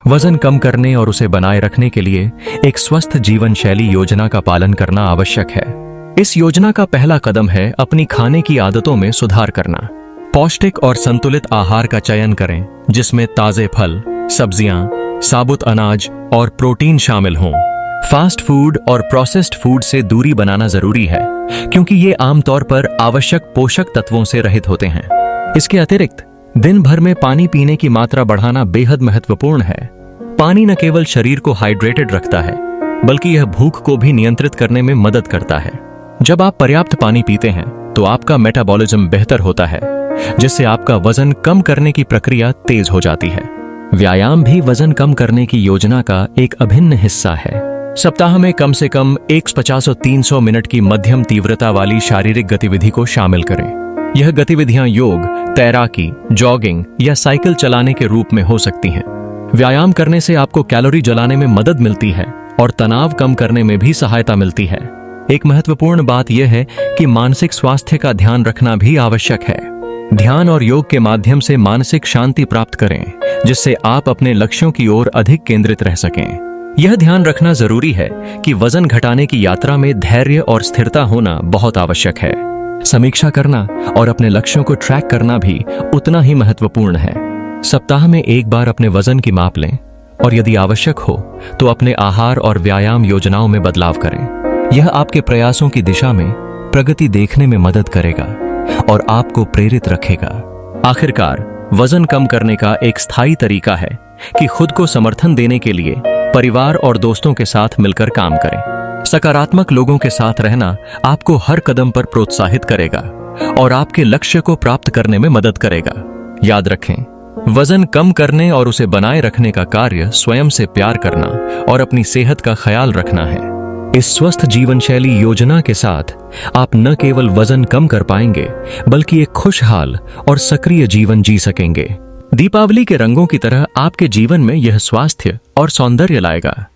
वजन कम करने और उसे बनाए रखने के लिए एक स्वस्थ जीवन शैली योजना का पालन करना आवश्यक है। इस योजना का पहला कदम है अपनी खाने की आदतों में सुधार करना। पौष्टिक और संतुलित आहार का चयन करें, जिसमें ताजे फल, सब्जियां, साबुत अनाज और प्रोटीन शामिल हों। फास्ट फूड और प्रोसेस्ड फूड से दूरी बनाना जरूरी है, क्योंकि ये आमतौर पर आवश्यक पोषक तत्वों से रहित होते हैं। इसके अतिरिक्त दिन भर में पानी पीने की मात्रा बढ़ाना बेहद महत्वपूर्ण है। पानी न केवल शरीर को हाइड्रेटेड रखता है, बल्कि यह भूख को भी नियंत्रित करने में मदद करता है। जब आप पर्याप्त पानी पीते हैं तो आपका मेटाबॉलिज्म बेहतर होता है, जिससे आपका वजन कम करने की प्रक्रिया तेज हो जाती है। व्यायाम भी वजन कम करने की योजना का एक अभिन्न हिस्सा है। सप्ताह में कम से कम 150 और 300 मिनट की मध्यम तीव्रता वाली शारीरिक गतिविधि को शामिल करें। यह गतिविधियां योग, तैराकी, जॉगिंग या साइकिल चलाने के रूप में हो सकती हैं। व्यायाम करने से आपको कैलोरी जलाने में मदद मिलती है और तनाव कम करने में भी सहायता मिलती है। एक महत्वपूर्ण बात यह है कि मानसिक स्वास्थ्य का ध्यान रखना भी आवश्यक है। ध्यान और योग के माध्यम से मानसिक शांति प्राप्त करें, जिससे आप अपने लक्ष्यों की ओर अधिक केंद्रित रह सकें। यह ध्यान रखना जरूरी है कि वजन घटाने की यात्रा में धैर्य और स्थिरता होना बहुत आवश्यक है। समीक्षा करना और अपने लक्ष्यों को ट्रैक करना भी उतना ही महत्वपूर्ण है। सप्ताह में एक बार अपने वजन की माप लें और यदि आवश्यक हो तो अपने आहार और व्यायाम योजनाओं में बदलाव करें। यह आपके प्रयासों की दिशा में प्रगति देखने में मदद करेगा और आपको प्रेरित रखेगा। आखिरकार, वजन कम करने का एक स्थायी तरीका है कि खुद को समर्थन देने के लिए परिवार और दोस्तों के साथ मिलकर काम करें। सकारात्मक लोगों के साथ रहना आपको हर कदम पर प्रोत्साहित करेगा और आपके लक्ष्य को प्राप्त करने में मदद करेगा। याद रखें, वजन कम करने और उसे बनाए रखने का कार्य स्वयं से प्यार करना और अपनी सेहत का ख्याल रखना है। इस स्वस्थ जीवन शैली योजना के साथ आप न केवल वजन कम कर पाएंगे, बल्कि एक खुशहाल और सक्रिय जीवन जी सकेंगे। दीपावली के रंगों की तरह आपके जीवन में यह स्वास्थ्य और सौंदर्य लाएगा।